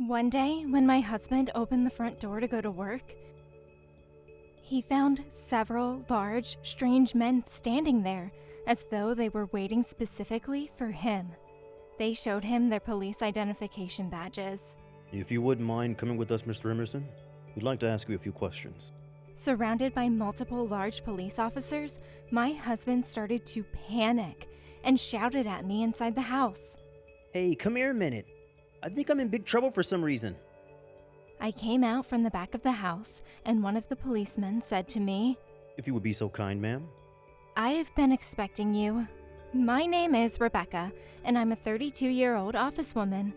One day, when my husband opened the front door to go to work, he found several large, strange men standing there, as though they were waiting specifically for him. They showed him their police identification badges. If you wouldn't mind coming with us, Mr. Emerson, we'd like to ask you a few questions. Surrounded by multiple large police officers, my husband started to panic and shouted at me inside the house. Hey, come here a minute. I think I'm in big trouble for some reason. I came out from the back of the house, and one of the policemen said to me, If you would be so kind, ma'am. "I've been expecting you. My name is Rebecca, and I'm a 32-year-old office woman.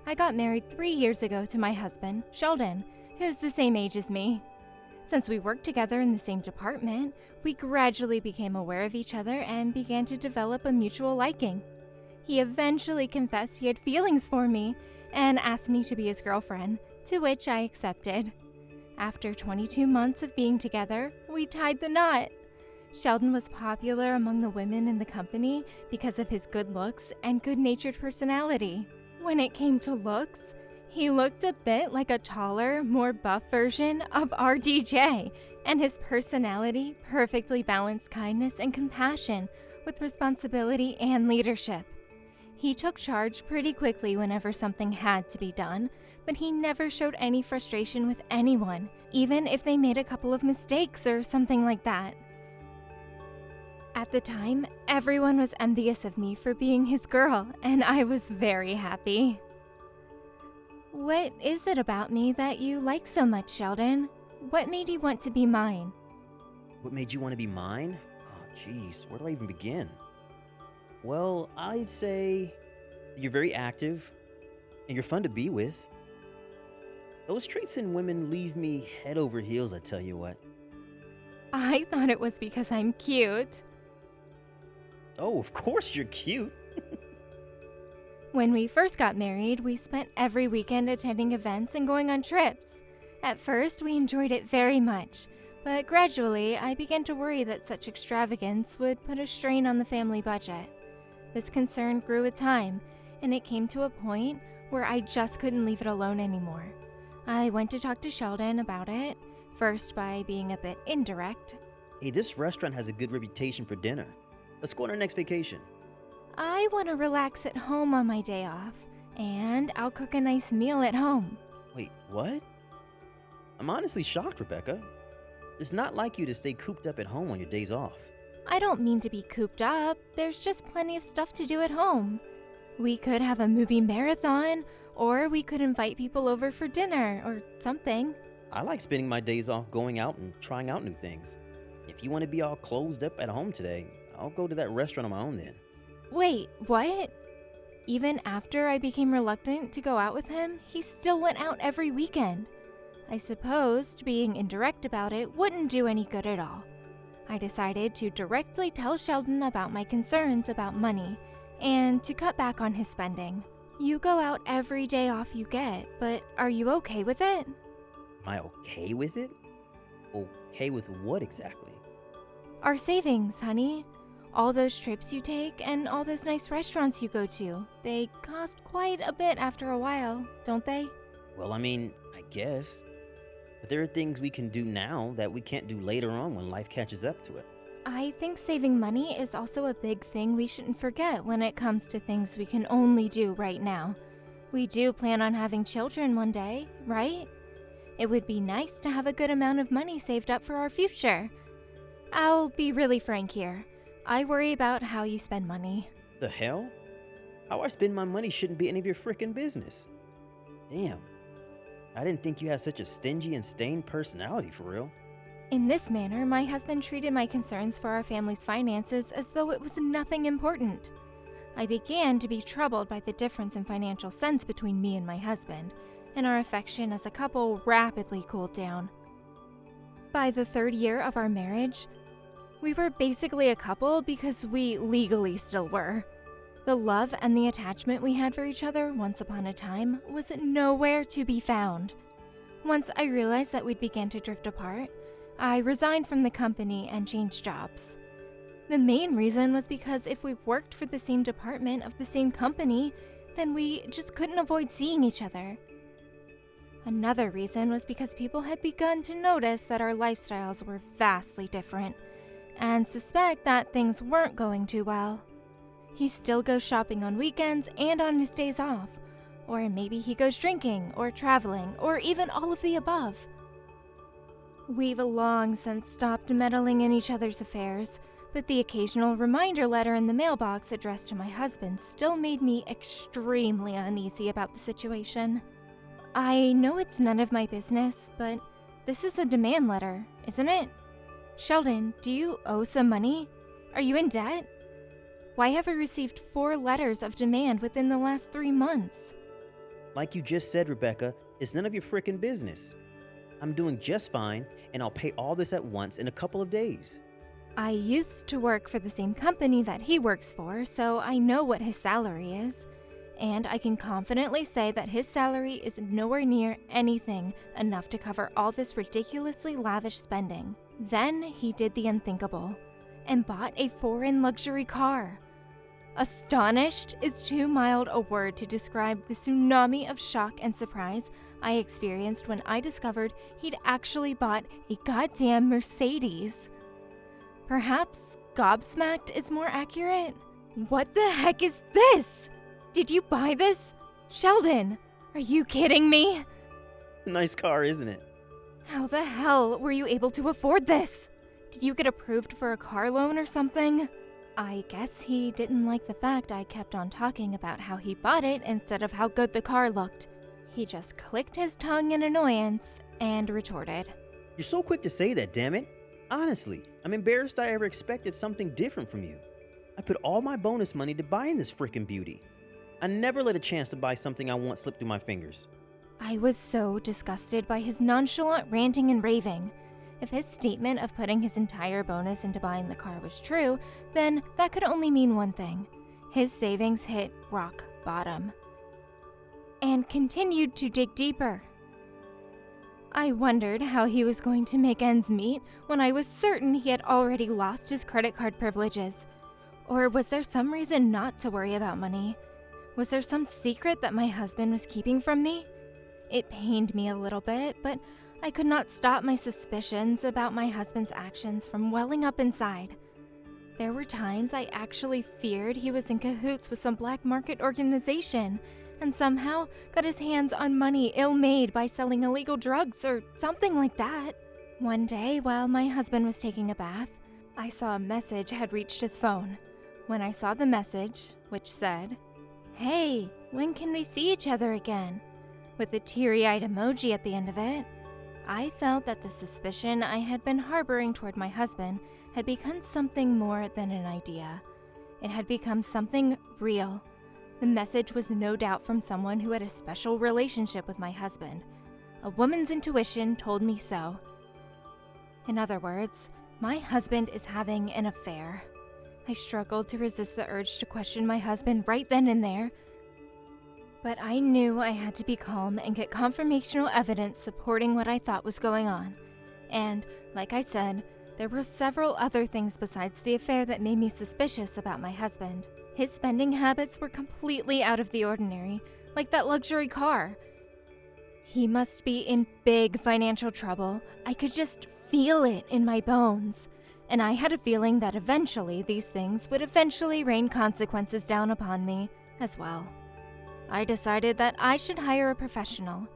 I got married 3 years ago to my husband, Sheldon, who's the same age as me. Since we worked together in the same department, we gradually became aware of each other and began to develop a mutual liking. He eventually confessed he had feelings for me and asked me to be his girlfriend, to which I accepted. After 22 months of being together, we tied the knot. Sheldon was popular among the women in the company because of his good looks and good-natured personality. When it came to looks, he looked a bit like a taller, more buff version of RDJ, and his personality perfectly balanced kindness and compassion with responsibility and leadership. He took charge pretty quickly whenever something had to be done, but he never showed any frustration with anyone, even if they made a couple of mistakes or something like that. At the time, everyone was envious of me for being his girl, and I was very happy. What is it about me that you like so much, Sheldon? What made you want to be mine? What made you want to be mine? Oh, jeez, where do I even begin? Well, I'd say you're very active, and you're fun to be with. Those traits in women leave me head over heels, I tell you what. I thought it was because I'm cute. Oh, of course you're cute. When we first got married, we spent every weekend attending events and going on trips. At first, we enjoyed it very much, but gradually, I began to worry that such extravagance would put a strain on the family budget. This concern grew with time, and it came to a point where I just couldn't leave it alone anymore. I went to talk to Sheldon about it, first by being a bit indirect. Hey, this restaurant has a good reputation for dinner. Let's go on our next vacation. I want to relax at home on my day off, and I'll cook a nice meal at home. Wait, what? I'm honestly shocked, Rebecca. It's not like you to stay cooped up at home on your days off. I don't mean to be cooped up. There's just plenty of stuff to do at home. We could have a movie marathon, or we could invite people over for dinner or something. I like spending my days off going out and trying out new things. If you want to be all closed up at home today, I'll go to that restaurant on my own then. Wait, what? Even after I became reluctant to go out with him, he still went out every weekend. I supposed being indirect about it wouldn't do any good at all. I decided to directly tell Sheldon about my concerns about money and to cut back on his spending. You go out every day off you get, but are you okay with it? Am I okay with it? Okay with what exactly? Our savings, honey. All those trips you take and all those nice restaurants you go to, they cost quite a bit after a while, don't they? Well, I guess. But there are things we can do now that we can't do later on when life catches up to it. I think saving money is also a big thing we shouldn't forget when it comes to things we can only do right now. We do plan on having children one day, right? It would be nice to have a good amount of money saved up for our future. I'll be really frank here. I worry about how you spend money. The hell? How I spend my money shouldn't be any of your frickin' business. Damn. I didn't think you had such a stingy and stained personality for real. In this manner, my husband treated my concerns for our family's finances as though it was nothing important. I began to be troubled by the difference in financial sense between me and my husband, and our affection as a couple rapidly cooled down. By the 3rd year of our marriage, we were basically a couple because we legally still were. The love and the attachment we had for each other once upon a time was nowhere to be found. Once I realized that we'd began to drift apart, I resigned from the company and changed jobs. The main reason was because if we worked for the same department of the same company, then we just couldn't avoid seeing each other. Another reason was because people had begun to notice that our lifestyles were vastly different and suspect that things weren't going too well. He still goes shopping on weekends and on his days off, or maybe he goes drinking or traveling or even all of the above. We've long since stopped meddling in each other's affairs, but the occasional reminder letter in the mailbox addressed to my husband still made me extremely uneasy about the situation. I know it's none of my business, but this is a demand letter, isn't it? Sheldon, do you owe some money? Are you in debt? Why have I received 4 letters of demand within the last 3 months? Like you just said, Rebecca, it's none of your frickin' business. I'm doing just fine, and I'll pay all this at once in a couple of days. I used to work for the same company that he works for, so I know what his salary is. And I can confidently say that his salary is nowhere near anything enough to cover all this ridiculously lavish spending. Then he did the unthinkable and bought a foreign luxury car. Astonished is too mild a word to describe the tsunami of shock and surprise I experienced when I discovered he'd actually bought a goddamn Mercedes. Perhaps gobsmacked is more accurate? What the heck is this? Did you buy this? Sheldon, are you kidding me? Nice car, isn't it? How the hell were you able to afford this? Did you get approved for a car loan or something? I guess he didn't like the fact I kept on talking about how he bought it instead of how good the car looked. He just clicked his tongue in annoyance and retorted. You're so quick to say that, damn it. Honestly, I'm embarrassed I ever expected something different from you. I put all my bonus money to buying this frickin' beauty. I never let a chance to buy something I want slip through my fingers. I was so disgusted by his nonchalant ranting and raving. If his statement of putting his entire bonus into buying the car was true, then that could only mean one thing. His savings hit rock bottom and continued to dig deeper. I wondered how he was going to make ends meet when I was certain he had already lost his credit card privileges. Or was there some reason not to worry about money? Was there some secret that my husband was keeping from me? It pained me a little bit, but I could not stop my suspicions about my husband's actions from welling up inside. There were times I actually feared he was in cahoots with some black market organization and somehow got his hands on money ill-made by selling illegal drugs or something like that. One day, while my husband was taking a bath, I saw a message had reached his phone. When I saw the message, which said, "Hey, when can we see each other again?" with a teary-eyed emoji at the end of it, I felt that the suspicion I had been harboring toward my husband had become something more than an idea. It had become something real. The message was no doubt from someone who had a special relationship with my husband. A woman's intuition told me so. In other words, my husband is having an affair. I struggled to resist the urge to question my husband right then and there, but I knew I had to be calm and get confirmational evidence supporting what I thought was going on. And, like I said, there were several other things besides the affair that made me suspicious about my husband. His spending habits were completely out of the ordinary, like that luxury car. He must be in big financial trouble. I could just feel it in my bones. And I had a feeling that eventually these things would eventually rain consequences down upon me as well. I decided that I should hire a professional,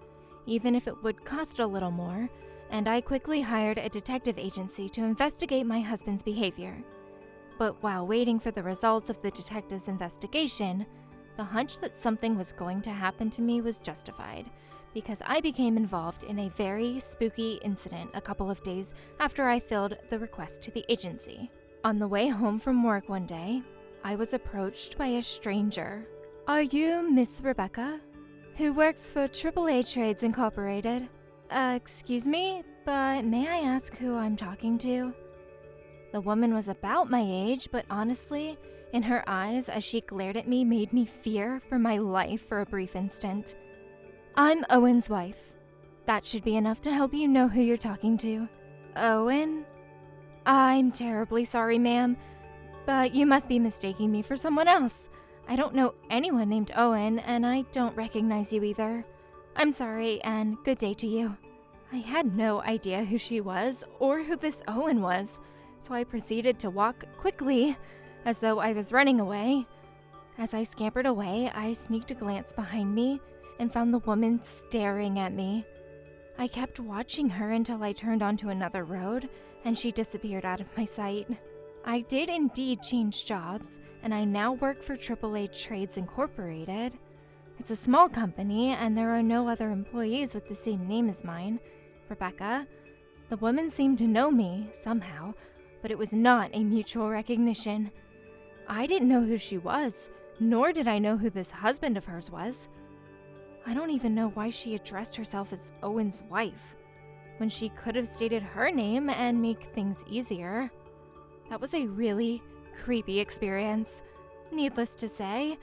even if it would cost a little more, and I quickly hired a detective agency to investigate my husband's behavior. But while waiting for the results of the detective's investigation, the hunch that something was going to happen to me was justified, because I became involved in a very spooky incident a couple of days after I filled the request to the agency. On the way home from work one day, I was approached by a stranger. "Are you Miss Rebecca, who works for AAA Trades Incorporated? Excuse me, but may I ask who I'm talking to?" The woman was about my age, but honestly, in her eyes as she glared at me made me fear for my life for a brief instant. "I'm Owen's wife. That should be enough to help you know who you're talking to." "Owen? I'm terribly sorry, ma'am, but you must be mistaking me for someone else. I don't know anyone named Owen, and I don't recognize you either. I'm sorry, and good day to you. I had no idea who she was or who this Owen was, so I proceeded to walk quickly, as though I was running away. As I scampered away, I sneaked a glance behind me and found the woman staring at me. I kept watching her until I turned onto another road and she disappeared out of my sight. I did indeed change jobs, and I now work for AAA Trades Incorporated. It's a small company, and there are no other employees with the same name as mine, Rebecca. The woman seemed to know me, somehow, but it was not a mutual recognition. I didn't know who she was, nor did I know who this husband of hers was. I don't even know why she addressed herself as Owen's wife, when she could have stated her name and make things easier. That was a really creepy experience, needless to say,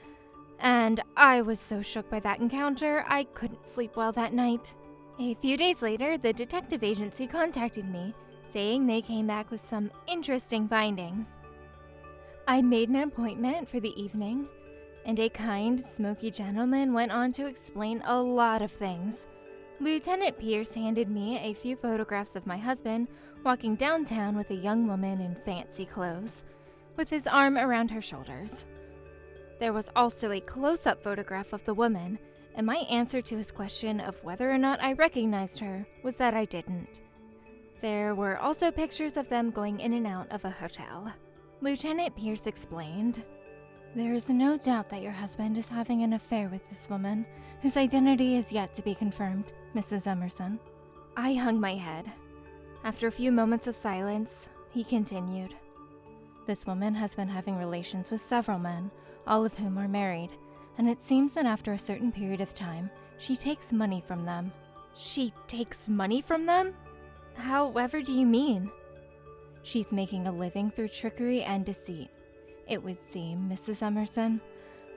and I was so shook by that encounter I couldn't sleep well that night. A few days later, the detective agency contacted me, saying they came back with some interesting findings. I made an appointment for the evening, and a kind, smoky gentleman went on to explain a lot of things. Lieutenant Pierce handed me a few photographs of my husband walking downtown with a young woman in fancy clothes, with his arm around her shoulders. There was also a close-up photograph of the woman, and my answer to his question of whether or not I recognized her was that I didn't. There were also pictures of them going in and out of a hotel. Lieutenant Pierce explained, "There is no doubt that your husband is having an affair with this woman, whose identity is yet to be confirmed, Mrs. Emerson." I hung my head. After a few moments of silence, he continued, "This woman has been having relations with several men, all of whom are married, and it seems that after a certain period of time, she takes money from them." She takes money from them? However do you mean? "She's making a living through trickery and deceit, it would seem, Mrs. Emerson.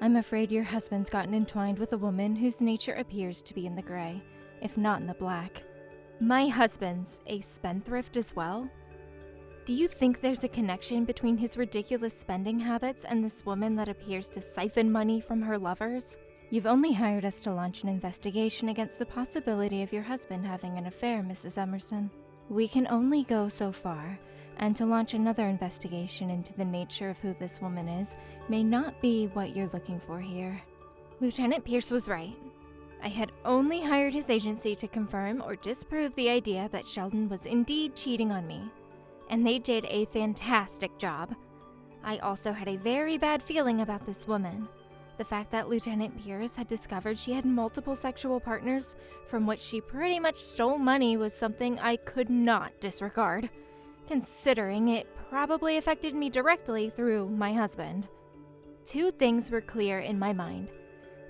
I'm afraid your husband's gotten entwined with a woman whose nature appears to be in the gray, if not in the black." My husband's a spendthrift as well? Do you think there's a connection between his ridiculous spending habits and this woman that appears to siphon money from her lovers? "You've only hired us to launch an investigation against the possibility of your husband having an affair, Mrs. Emerson. We can only go so far, and to launch another investigation into the nature of who this woman is may not be what you're looking for here." Lieutenant Pierce was right. I had only hired his agency to confirm or disprove the idea that Sheldon was indeed cheating on me, and they did a fantastic job. I also had a very bad feeling about this woman. The fact that Lieutenant Pierce had discovered she had multiple sexual partners from which she pretty much stole money was something I could not disregard, considering it probably affected me directly through my husband. Two things were clear in my mind.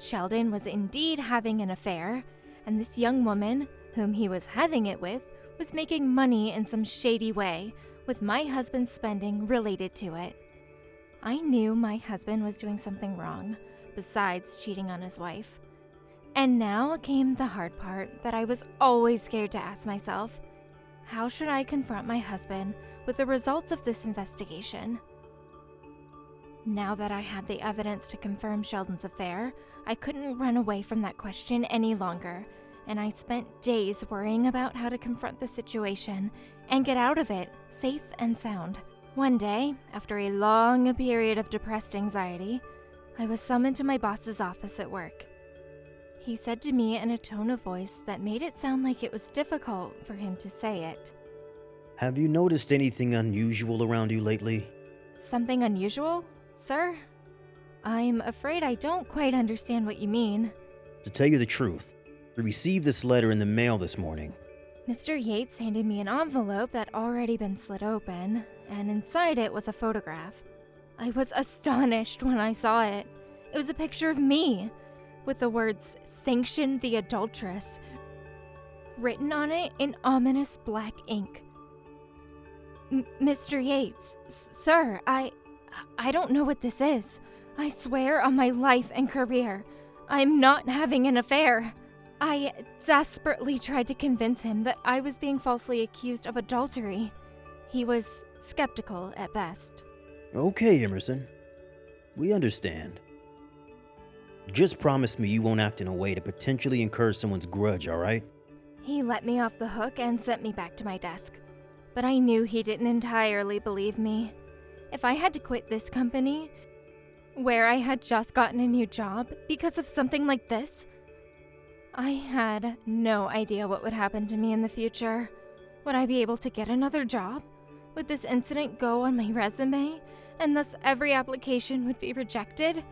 Sheldon was indeed having an affair, and this young woman, whom he was having it with, was making money in some shady way, with my husband's spending related to it. I knew my husband was doing something wrong, besides cheating on his wife. And now came the hard part that I was always scared to ask myself. How should I confront my husband with the results of this investigation? Now that I had the evidence to confirm Sheldon's affair, I couldn't run away from that question any longer, and I spent days worrying about how to confront the situation and get out of it safe and sound. One day, after a long period of depressed anxiety, I was summoned to my boss's office at work. He said to me in a tone of voice that made it sound like it was difficult for him to say it, Have you noticed anything unusual around you lately? "Something unusual, sir? I'm afraid I don't quite understand what you mean." To tell you the truth, we received this letter in the mail this morning. Mr. Yates handed me an envelope that already been slit open, and inside it was a photograph. I was astonished when I saw it. It was a picture of me, with the words "Sanction the Adulteress" written on it in ominous black ink. "Mr. Yates, sir, I don't know what this is. I swear on my life and career, I'm not having an affair." I desperately tried to convince him that I was being falsely accused of adultery. He was skeptical at best. Okay, Emerson. We understand. Just promise me you won't act in a way to potentially incur someone's grudge, alright? He let me off the hook and sent me back to my desk. But I knew he didn't entirely believe me. If I had to quit this company, where I had just gotten a new job, because of something like this, I had no idea what would happen to me in the future. Would I be able to get another job? Would this incident go on my resume, and thus every application would be rejected?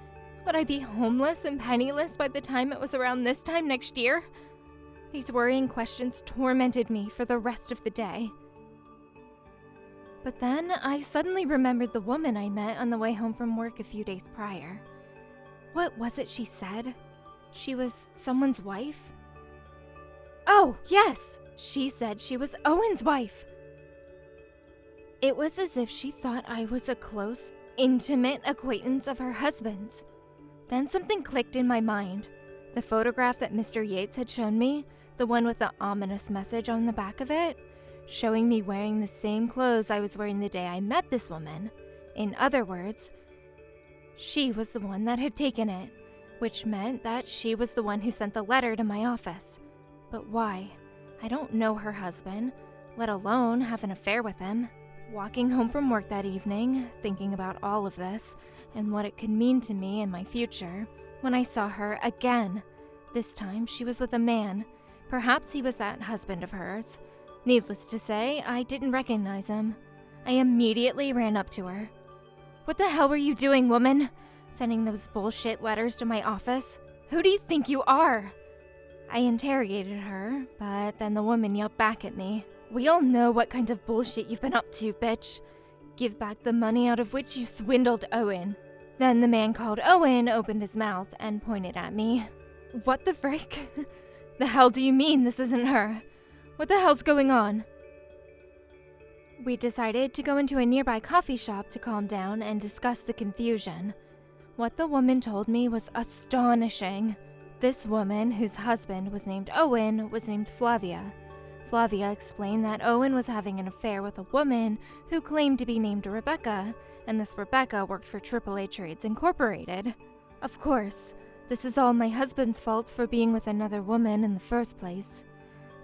Would I be homeless and penniless by the time it was around this time next year? These worrying questions tormented me for the rest of the day. But then I suddenly remembered the woman I met on the way home from work a few days prior. What was it she said? She was someone's wife? Oh, yes! She said she was Owen's wife! It was as if she thought I was a close, intimate acquaintance of her husband's. Then something clicked in my mind. The photograph that Mr. Yates had shown me, the one with the ominous message on the back of it, showing me wearing the same clothes I was wearing the day I met this woman. In other words, she was the one that had taken it, which meant that she was the one who sent the letter to my office. But why? I don't know her husband, let alone have an affair with him. Walking home from work that evening, thinking about all of this and what it could mean to me in my future, when I saw her again. This time she was with a man. Perhaps he was that husband of hers. Needless to say, I didn't recognize him. I immediately ran up to her. "What the hell were you doing, woman? Sending those bullshit letters to my office? Who do you think you are?" I interrogated her, but then the woman yelled back at me. "We all know what kinds of bullshit you've been up to, bitch. Give back the money out of which you swindled Owen." Then the man called Owen opened his mouth and pointed at me. "What the frick? The hell do you mean this isn't her? What the hell's going on?" We decided to go into a nearby coffee shop to calm down and discuss the confusion. What the woman told me was astonishing. This woman, whose husband was named Owen, was named Flavia. Flavia explained that Owen was having an affair with a woman who claimed to be named Rebecca, and this Rebecca worked for AAA Trades Incorporated. Of course, this is all my husband's fault for being with another woman in the first place.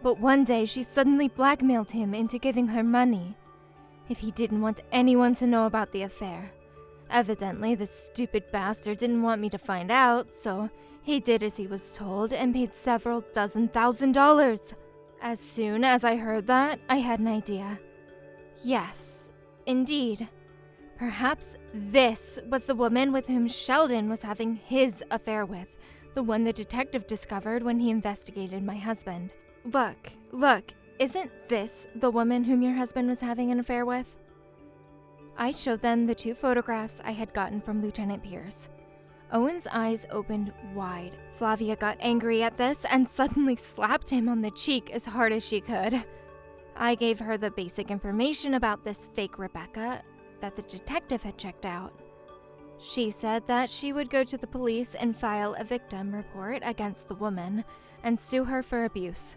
But one day she suddenly blackmailed him into giving her money, if he didn't want anyone to know about the affair. Evidently, this stupid bastard didn't want me to find out, so he did as he was told and paid several dozen $1,000s. As soon as I heard that, I had an idea. Yes, indeed. Perhaps this was the woman with whom Sheldon was having his affair with, the one the detective discovered when he investigated my husband. Look, isn't this the woman whom your husband was having an affair with? I showed them the 2 photographs I had gotten from Lieutenant Pierce. Owen's eyes opened wide. Flavia got angry at this and suddenly slapped him on the cheek as hard as she could. I gave her the basic information about this fake Rebecca that the detective had checked out. She said that she would go to the police and file a victim report against the woman and sue her for abuse.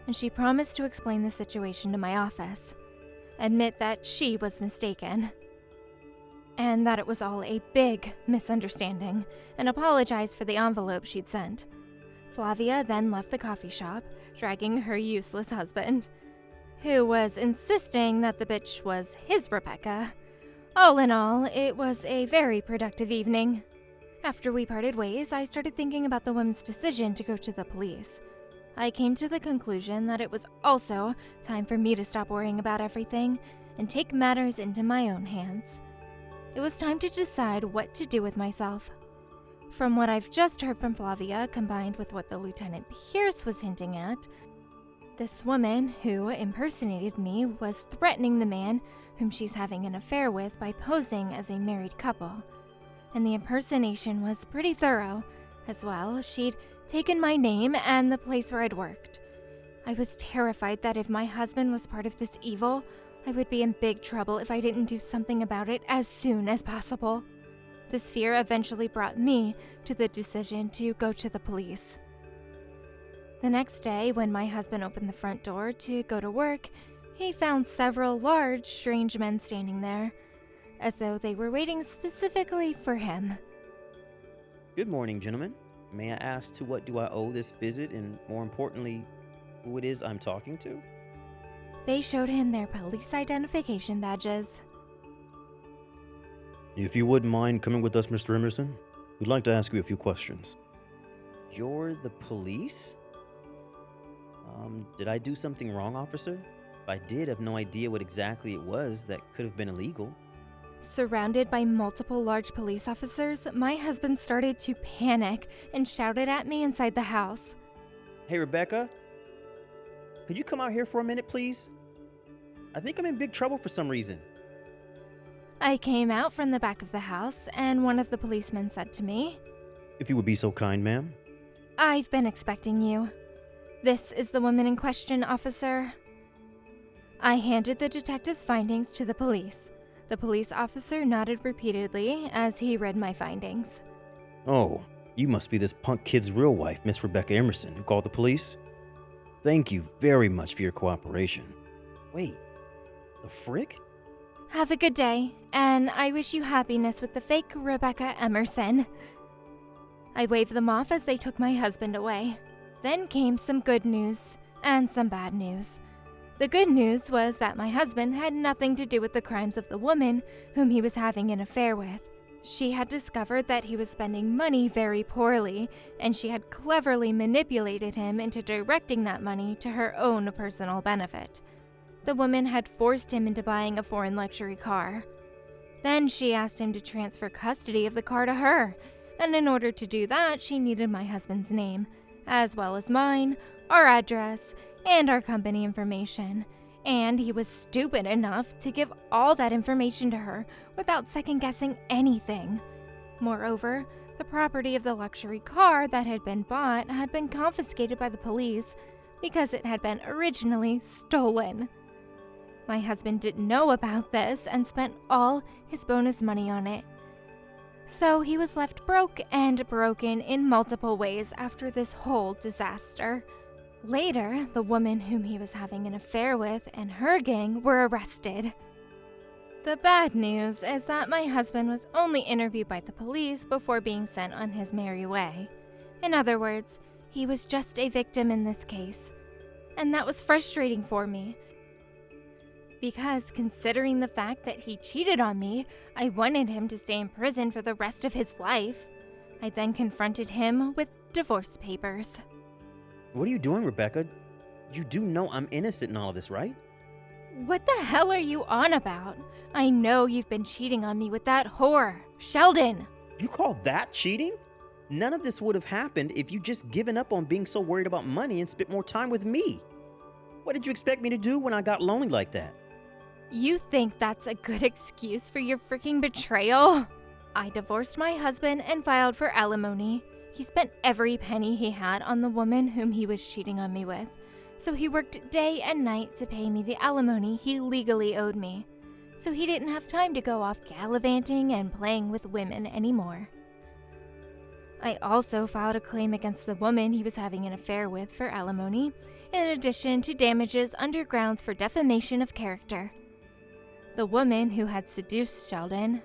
And she promised to explain the situation to my office, admit that she was mistaken, and that it was all a big misunderstanding, and apologize for the envelope she'd sent. Flavia then left the coffee shop, dragging her useless husband, who was insisting that the bitch was his Rebecca. All in all, it was a very productive evening. After we parted ways, I started thinking about the woman's decision to go to the police. I came to the conclusion that it was also time for me to stop worrying about everything and take matters into my own hands. It was time to decide what to do with myself. From what I've just heard from Flavia, combined with what the Lieutenant Pierce was hinting at, this woman who impersonated me was threatening the man whom she's having an affair with by posing as a married couple. And the impersonation was pretty thorough. As well, she'd taken my name and the place where I'd worked. I was terrified that if my husband was part of this evil, I would be in big trouble if I didn't do something about it as soon as possible. This fear eventually brought me to the decision to go to the police. The next day, when my husband opened the front door to go to work, he found several large, strange men standing there, as though they were waiting specifically for him. Good morning, gentlemen. May I ask to what do I owe this visit, and more importantly, who it is I'm talking to? They showed him their police identification badges. If you wouldn't mind coming with us, Mr. Emerson, we'd like to ask you a few questions. You're the police? Did I do something wrong, officer? If I did, I have no idea what exactly it was that could have been illegal. Surrounded by multiple large police officers, my husband started to panic and shouted at me inside the house. Hey, Rebecca? Could you come out here for a minute, please? I think I'm in big trouble for some reason. I came out from the back of the house, and one of the policemen said to me, If you would be so kind, ma'am. "I've been expecting you. This is the woman in question, officer." I handed the detective's findings to the police. The police officer nodded repeatedly as he read my findings. Oh, you must be this punk kid's real wife, Miss Rebecca Emerson, who called the police? Thank you very much for your cooperation. Wait, the frick? Have a good day, and I wish you happiness with the fake Rebecca Emerson. I waved them off as they took my husband away. Then came some good news and some bad news. The good news was that my husband had nothing to do with the crimes of the woman whom he was having an affair with. She had discovered that he was spending money very poorly, and she had cleverly manipulated him into directing that money to her own personal benefit. The woman had forced him into buying a foreign luxury car. Then she asked him to transfer custody of the car to her, and in order to do that, she needed my husband's name, as well as mine, our address, and our company information. And he was stupid enough to give all that information to her without second-guessing anything. Moreover, the property of the luxury car that had been bought had been confiscated by the police because it had been originally stolen. My husband didn't know about this and spent all his bonus money on it. So he was left broke and broken in multiple ways after this whole disaster. Later, the woman whom he was having an affair with and her gang were arrested. The bad news is that my husband was only interviewed by the police before being sent on his merry way. In other words, he was just a victim in this case. And that was frustrating for me. Because considering the fact that he cheated on me, I wanted him to stay in prison for the rest of his life. I then confronted him with divorce papers. What are you doing, Rebecca? You do know I'm innocent in all of this, right? What the hell are you on about? I know you've been cheating on me with that whore, Sheldon. You call that cheating? None of this would have happened if you just given up on being so worried about money and spent more time with me. What did you expect me to do when I got lonely like that? You think that's a good excuse for your freaking betrayal? I divorced my husband and filed for alimony. He spent every penny he had on the woman whom he was cheating on me with, so he worked day and night to pay me the alimony he legally owed me, so he didn't have time to go off gallivanting and playing with women anymore. I also filed a claim against the woman he was having an affair with for alimony, in addition to damages under grounds for defamation of character. The woman who had seduced Sheldon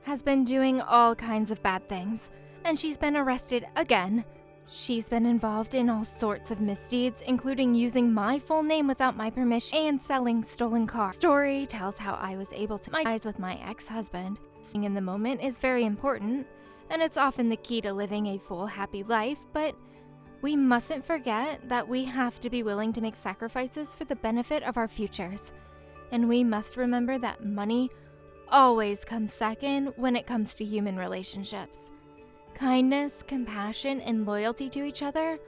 has been doing all kinds of bad things, and she's been arrested again. She's been involved in all sorts of misdeeds, including using my full name without my permission and selling stolen cars. Story tells how I was able to make eyes with my ex-husband. Being in the moment is very important, and it's often the key to living a full, happy life, but we mustn't forget that we have to be willing to make sacrifices for the benefit of our futures. And we must remember that money always comes second when it comes to human relationships. Kindness, compassion, and loyalty to each other,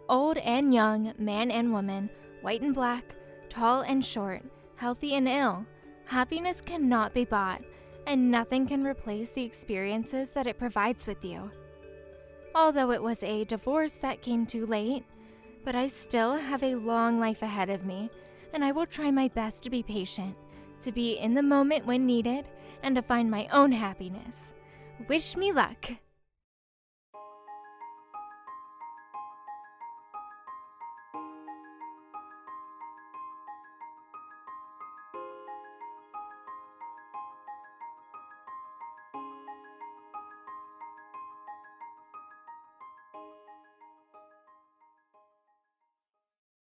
old and young, man and woman, white and black, tall and short, healthy and ill, happiness cannot be bought, and nothing can replace the experiences that it provides with you. Although it was a divorce that came too late, but I still have a long life ahead of me, and I will try my best to be patient, to be in the moment when needed, and to find my own happiness. Wish me luck.